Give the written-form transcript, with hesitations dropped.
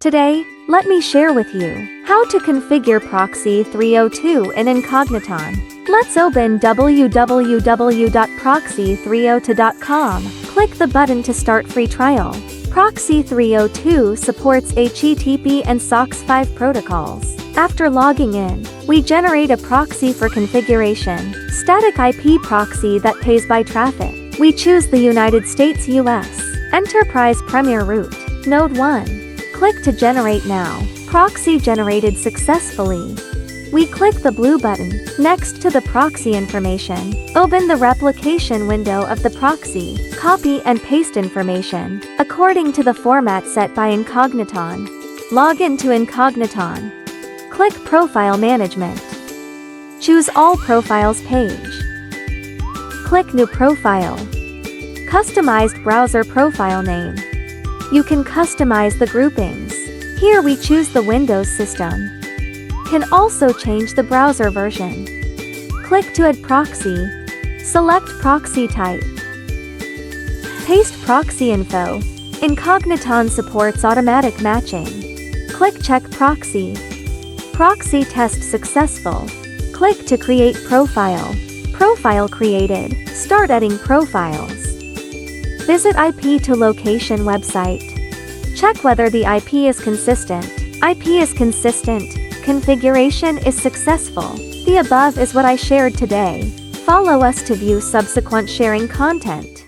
Today, let me share with you how to configure Proxy302 in Incogniton. Let's open www.proxy302.com. Click the button to start free trial. Proxy302 supports HTTP and SOCKS 5 protocols. After logging in, we generate a proxy for configuration, static IP proxy that pays by traffic. We choose the United States US, Enterprise Premier Route, Node 1. Click to generate now. Proxy generated successfully. We click the blue button next to the proxy information. Open the replication window of the proxy. Copy and paste information according to the format set by Incogniton. Log into Incogniton. Click Profile Management. Choose All Profiles page. Click New Profile. Customized browser profile name. You can customize the groupings. Here we choose the Windows system. Can also change the browser version. Click to add proxy. Select proxy type. Paste proxy info. Incogniton supports automatic matching. Click Check Proxy. Proxy test successful. Click to create profile. Profile created. Start adding profiles. Visit IP to location website. Check whether the IP is consistent. IP is consistent. Configuration is successful. The above is what I shared today. Follow us to view subsequent sharing content.